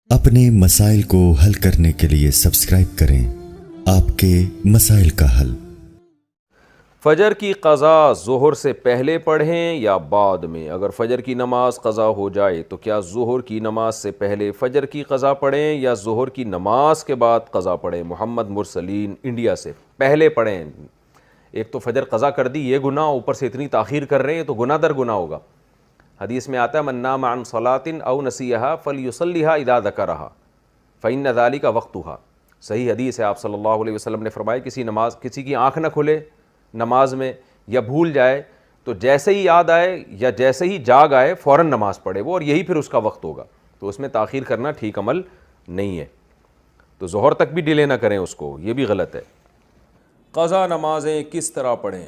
اپنے مسائل کو حل کرنے کے لیے سبسکرائب کریں آپ کے مسائل کا حل۔ فجر کی قضا ظہر سے پہلے پڑھیں یا بعد میں؟ اگر فجر کی نماز قضا ہو جائے تو کیا ظہر کی نماز سے پہلے فجر کی قضا پڑھیں یا ظہر کی نماز کے بعد قضا پڑھیں؟ محمد مرسلین انڈیا سے۔ پہلے پڑھیں۔ ایک تو فجر قضا کر دی، یہ گناہ، اوپر سے اتنی تاخیر کر رہے ہیں تو گناہ در گناہ ہوگا۔ حدیث میں آتا ہے من نام عن صلاۃ او نسیھا فلیصلیھا اذا ذکرھا فإن ذلک وقتھا۔ صحیح حدیث ہے، آپ صلی اللہ علیہ وسلم نے فرمایا کسی کی آنکھ نہ کھلے نماز میں یا بھول جائے تو جیسے ہی یاد آئے یا جیسے ہی جاگ آئے فوراً نماز پڑھے وہ، اور یہی پھر اس کا وقت ہوگا۔ تو اس میں تاخیر کرنا ٹھیک عمل نہیں ہے، تو ظہر تک بھی ڈیلے نہ کریں اس کو، یہ بھی غلط ہے۔ قضا نمازیں کس طرح پڑھیں؟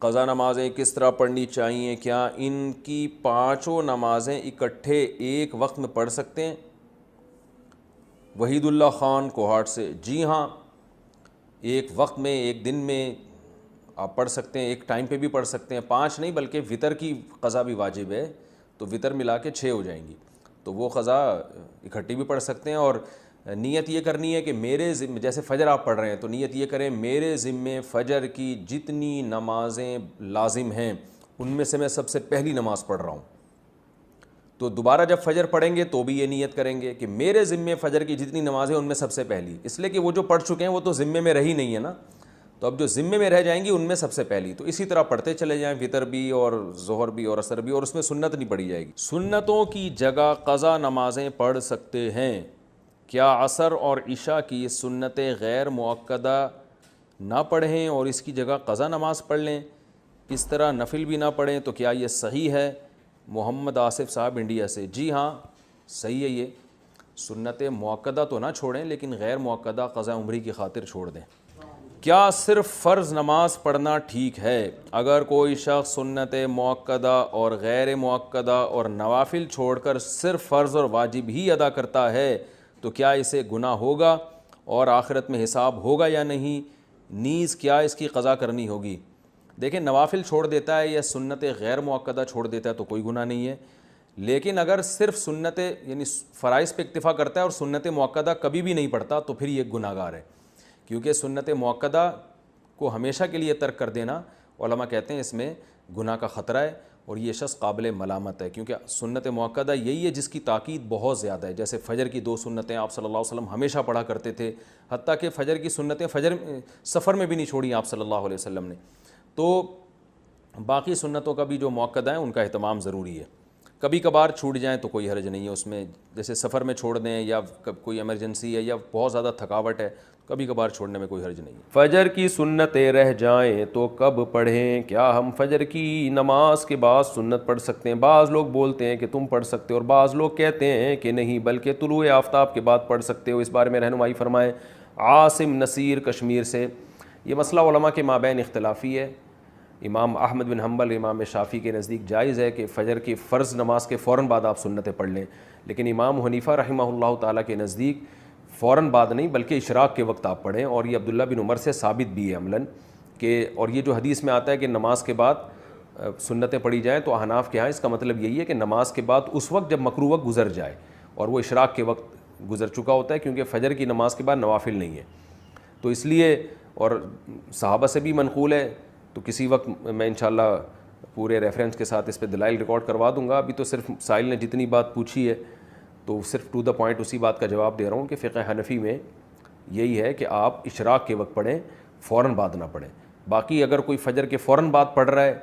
قضا نمازیں کس طرح پڑھنی چاہیے؟ کیا ان کی پانچوں نمازیں اکٹھے ایک وقت میں پڑھ سکتے ہیں؟ وحید اللہ خان کوہاٹ سے۔ جی ہاں، ایک وقت میں، ایک دن میں آپ پڑھ سکتے ہیں، ایک ٹائم پہ بھی پڑھ سکتے ہیں۔ 5 نہیں بلکہ وطر کی قضا بھی واجب ہے، تو وطر ملا کے 6 ہو جائیں گی، تو وہ قضا اکٹھی بھی پڑھ سکتے ہیں۔ اور نیت یہ کرنی ہے کہ میرے ذمے، جیسے فجر آپ پڑھ رہے ہیں تو نیت یہ کریں میرے ذمے فجر کی جتنی نمازیں لازم ہیں ان میں سے میں سب سے پہلی نماز پڑھ رہا ہوں۔ تو دوبارہ جب فجر پڑھیں گے تو بھی یہ نیت کریں گے کہ میرے ذمے فجر کی جتنی نمازیں ان میں سب سے پہلی، اس لیے کہ وہ جو پڑھ چکے ہیں وہ تو ذمے میں رہی نہیں ہے نا، تو اب جو ذمے میں رہ جائیں گی ان میں سب سے پہلی، تو اسی طرح پڑھتے چلے جائیں، وطر بھی اور ظہر بھی اور عصر بھی، اور اس میں سنت نہیں پڑھی جائے گی۔ سنتوں کی جگہ قضا نمازیں پڑھ سکتے ہیں؟ کیا عصر اور عشاء کی سنتیں غیر مؤکدہ نہ پڑھیں اور اس کی جگہ قضا نماز پڑھ لیں؟ اس طرح نفل بھی نہ پڑھیں تو کیا یہ صحیح ہے؟ محمد آصف صاحب انڈیا سے۔ جی ہاں، صحیح ہے، یہ سنت مؤکدہ تو نہ چھوڑیں لیکن غیر مؤکدہ قضا عمری کی خاطر چھوڑ دیں۔ کیا صرف فرض نماز پڑھنا ٹھیک ہے؟ اگر کوئی شخص سنت مؤکدہ اور غیر مؤکدہ اور نوافل چھوڑ کر صرف فرض اور واجب ہی ادا کرتا ہے تو کیا اسے گناہ ہوگا اور آخرت میں حساب ہوگا یا نہیں؟ نیز کیا اس کی قضا کرنی ہوگی؟ دیکھیں، نوافل چھوڑ دیتا ہے یا سنت غیر مؤکدہ چھوڑ دیتا ہے تو کوئی گناہ نہیں ہے، لیکن اگر صرف سنت یعنی فرائض پہ اکتفا کرتا ہے اور سنت مؤکدہ کبھی بھی نہیں پڑھتا تو پھر یہ گناہ گار ہے، کیونکہ سنت مؤکدہ کو ہمیشہ کے لیے ترک کر دینا علماء کہتے ہیں اس میں گناہ کا خطرہ ہے اور یہ شخص قابل ملامت ہے، کیونکہ سنت مؤکدہ یہی ہے جس کی تاکید بہت زیادہ ہے۔ جیسے فجر کی 2 سنتیں آپ صلی اللہ علیہ وسلم ہمیشہ پڑھا کرتے تھے، حتیٰ کہ فجر کی سنتیں سفر میں بھی نہیں چھوڑی آپ صلی اللہ علیہ وسلم نے، تو باقی سنتوں کا بھی جو مؤکدہ ہیں ان کا اہتمام ضروری ہے۔ کبھی کبھار چھوٹ جائیں تو کوئی حرج نہیں ہے اس میں، جیسے سفر میں چھوڑ دیں یا کوئی ایمرجنسی ہے یا بہت زیادہ تھکاوٹ ہے، کبھی کبھار چھوڑنے میں کوئی حرج نہیں ہے۔ فجر کی سنتیں رہ جائیں تو کب پڑھیں؟ کیا ہم فجر کی نماز کے بعد سنت پڑھ سکتے ہیں؟ بعض لوگ بولتے ہیں کہ تم پڑھ سکتے ہو اور بعض لوگ کہتے ہیں کہ نہیں بلکہ طلوع آفتاب کے بعد پڑھ سکتے ہو، اس بارے میں رہنمائی فرمائیں۔ عاصم نصیر کشمیر سے۔ یہ مسئلہ علماء کے مابین اختلافی ہے۔ امام احمد بن حنبل، امام شافعی کے نزدیک جائز ہے کہ فجر کی فرض نماز کے فوراً بعد آپ سنتیں پڑھ لیں، لیکن امام حنیفہ رحمہ اللہ تعالیٰ کے نزدیک فوراً بعد نہیں بلکہ اشراق کے وقت آپ پڑھیں، اور یہ عبداللہ بن عمر سے ثابت بھی ہے عملاً کہ، اور یہ جو حدیث میں آتا ہے کہ نماز کے بعد سنتیں پڑھی جائیں تو احناف کے ہاں اس کا مطلب یہی ہے کہ نماز کے بعد اس وقت جب مکروہ وقت گزر جائے، اور وہ اشراق کے وقت گزر چکا ہوتا ہے، کیونکہ فجر کی نماز کے بعد نوافل نہیں ہے، تو اس لیے، اور صحابہ سے بھی منقول ہے، تو کسی وقت میں انشاءاللہ پورے ریفرنس کے ساتھ اس پہ دلائل ریکارڈ کروا دوں گا۔ ابھی تو صرف سائل نے جتنی بات پوچھی ہے تو صرف ٹو دا پوائنٹ اسی بات کا جواب دے رہا ہوں کہ فقہ حنفی میں یہی ہے کہ آپ اشراق کے وقت پڑھیں، فوراً بعد نہ پڑھیں۔ باقی اگر کوئی فجر کے فوراً بعد پڑھ رہا ہے،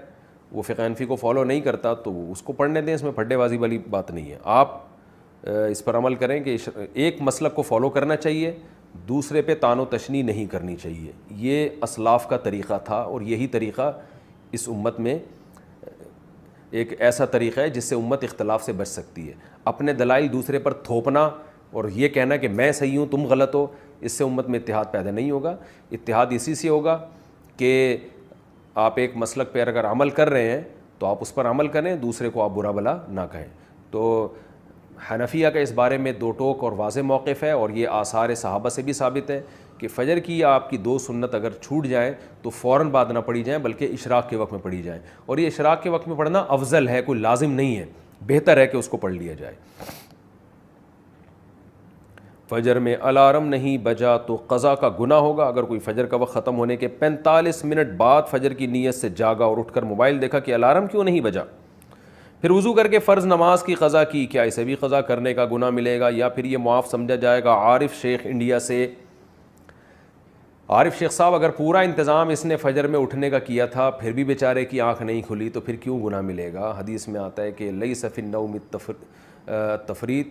وہ فقہ حنفی کو فالو نہیں کرتا تو اس کو پڑھنے دیں، اس میں پھڈے بازی والی بات نہیں ہے۔ آپ اس پر عمل کریں کہ ایک مسلک کو فالو کرنا چاہیے، دوسرے پہ طعن و تشنیع نہیں کرنی چاہیے۔ یہ اسلاف کا طریقہ تھا اور یہی طریقہ اس امت میں ایک ایسا طریقہ ہے جس سے امت اختلاف سے بچ سکتی ہے۔ اپنے دلائل دوسرے پر تھوپنا اور یہ کہنا کہ میں صحیح ہوں تم غلط ہو، اس سے امت میں اتحاد پیدا نہیں ہوگا۔ اتحاد اسی سے ہوگا کہ آپ ایک مسلک پہ اگر عمل کر رہے ہیں تو آپ اس پر عمل کریں، دوسرے کو آپ برا بھلا نہ کہیں۔ تو حنفیہ کا اس بارے میں 2 ٹوک اور واضح موقف ہے، اور یہ آثار صحابہ سے بھی ثابت ہے کہ فجر کی آپ کی 2 سنت اگر چھوٹ جائیں تو فوراً بعد نہ پڑھی جائیں بلکہ اشراق کے وقت میں پڑھی جائیں، اور یہ اشراق کے وقت میں پڑھنا افضل ہے، کوئی لازم نہیں ہے، بہتر ہے کہ اس کو پڑھ لیا جائے۔ فجر میں الارم نہیں بجا تو قضا کا گناہ ہوگا۔ اگر کوئی فجر کا وقت ختم ہونے کے 45 منٹ بعد فجر کی نیت سے جاگا اور اٹھ کر موبائل دیکھا کہ الارم کیوں نہیں بجا، پھر وضو کر کے فرض نماز کی قضا کی، کیا اسے بھی قضا کرنے کا گناہ ملے گا یا پھر یہ معاف سمجھا جائے گا؟ عارف شیخ انڈیا سے۔ عارف شیخ صاحب، اگر پورا انتظام اس نے فجر میں اٹھنے کا کیا تھا پھر بھی بیچارے کی آنکھ نہیں کھلی تو پھر کیوں گناہ ملے گا؟ حدیث میں آتا ہے کہ لیس فی النوم التفریط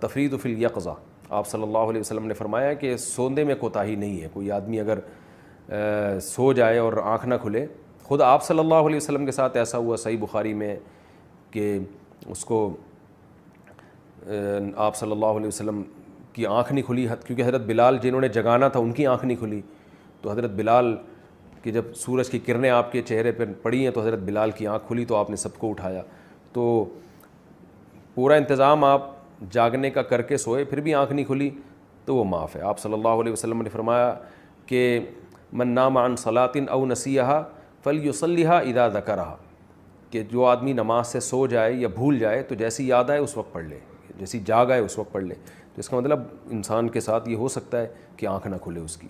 فی الیقظہ، آپ صلی اللہ علیہ وسلم نے فرمایا کہ سوندے میں کوتاہی نہیں ہے۔ کوئی آدمی اگر سو جائے اور آنکھ نہ کھلے، خود آپ صلی اللہ علیہ وسلم کے ساتھ ایسا ہوا صحیح بخاری میں کہ اس کو آپ صلی اللہ علیہ وسلم کی آنکھ نہیں کھلی، کیونکہ حضرت بلال جنہوں نے جگانا تھا ان کی آنکھ نہیں کھلی، تو حضرت بلال کی جب سورج کی کرنیں آپ کے چہرے پر پڑی ہیں تو حضرت بلال کی آنکھ کھلی تو آپ نے سب کو اٹھایا۔ تو پورا انتظام آپ جاگنے کا کر کے سوئے پھر بھی آنکھ نہیں کھلی تو وہ معاف ہے۔ آپ صلی اللہ علیہ وسلم نے فرمایا کہ من نام عن صلاۃ او نسیہا فلیصلیھا اذا ذکرھا، کہ جو آدمی نماز سے سو جائے یا بھول جائے تو جیسی یاد آئے اس وقت پڑھ لے، جیسی جاگ آئے اس وقت پڑھ لے۔ تو اس کا مطلب انسان کے ساتھ یہ ہو سکتا ہے کہ آنکھ نہ کھلے اس کی۔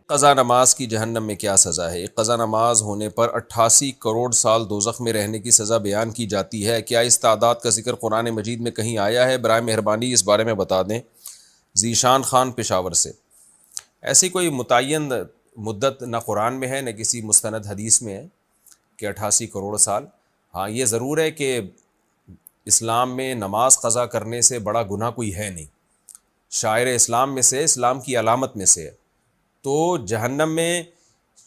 قضا نماز کی جہنم میں کیا سزا ہے؟ ایک قضا نماز ہونے پر 88 کروڑ سال دوزخ میں رہنے کی سزا بیان کی جاتی ہے۔ کیا اس تعداد کا ذکر قرآن مجید میں کہیں آیا ہے؟ برائے مہربانی اس بارے میں بتا دیں۔ ذیشان خان پشاور سے۔ ایسی کوئی متعین مدت نہ قرآن میں ہے نہ کسی مستند حدیث میں ہے کہ 88 کروڑ سال۔ ہاں یہ ضرور ہے کہ اسلام میں نماز قضا کرنے سے بڑا گناہ کوئی ہے نہیں، شاعر اسلام میں سے، اسلام کی علامت میں سے ہے۔ تو جہنم میں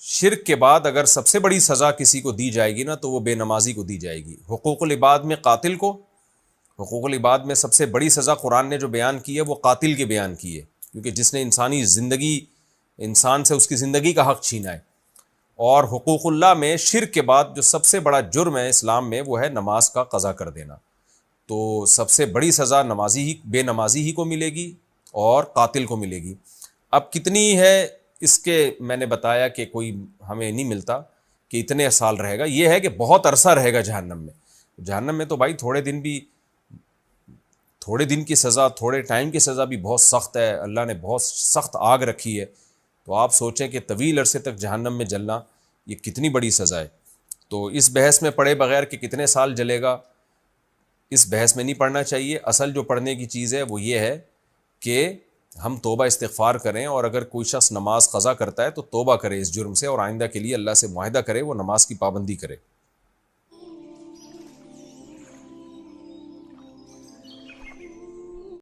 شرک کے بعد اگر سب سے بڑی سزا کسی کو دی جائے گی نا تو وہ بے نمازی کو دی جائے گی۔ حقوق العباد میں قاتل کو، حقوق العباد میں سب سے بڑی سزا قرآن نے جو بیان کی ہے وہ قاتل کے بیان کی ہے، کیونکہ جس نے انسانی زندگی، انسان سے اس کی زندگی کا حق چھینا ہے۔ اور حقوق اللہ میں شرک کے بعد جو سب سے بڑا جرم ہے اسلام میں وہ ہے نماز کا قضا کر دینا۔ تو سب سے بڑی سزا نمازی ہی، بے نمازی ہی کو ملے گی اور قاتل کو ملے گی۔ اب کتنی ہے اس کے میں نے بتایا کہ کوئی ہمیں نہیں ملتا کہ اتنے سال رہے گا، یہ ہے کہ بہت عرصہ رہے گا جہنم میں۔ جہنم میں تو بھائی تھوڑے دن کی سزا، تھوڑے ٹائم کی سزا بھی بہت سخت ہے، اللہ نے بہت سخت آگ رکھی ہے۔ تو آپ سوچیں کہ طویل عرصے تک جہنم میں جلنا یہ کتنی بڑی سزا ہے۔ تو اس بحث میں پڑھے بغیر کہ کتنے سال جلے گا، اس بحث میں نہیں پڑھنا چاہیے۔ اصل جو پڑھنے کی چیز ہے وہ یہ ہے کہ ہم توبہ استغفار کریں، اور اگر کوئی شخص نماز قضا کرتا ہے تو توبہ کرے اس جرم سے، اور آئندہ کے لیے اللہ سے معاہدہ کرے وہ نماز کی پابندی کرے۔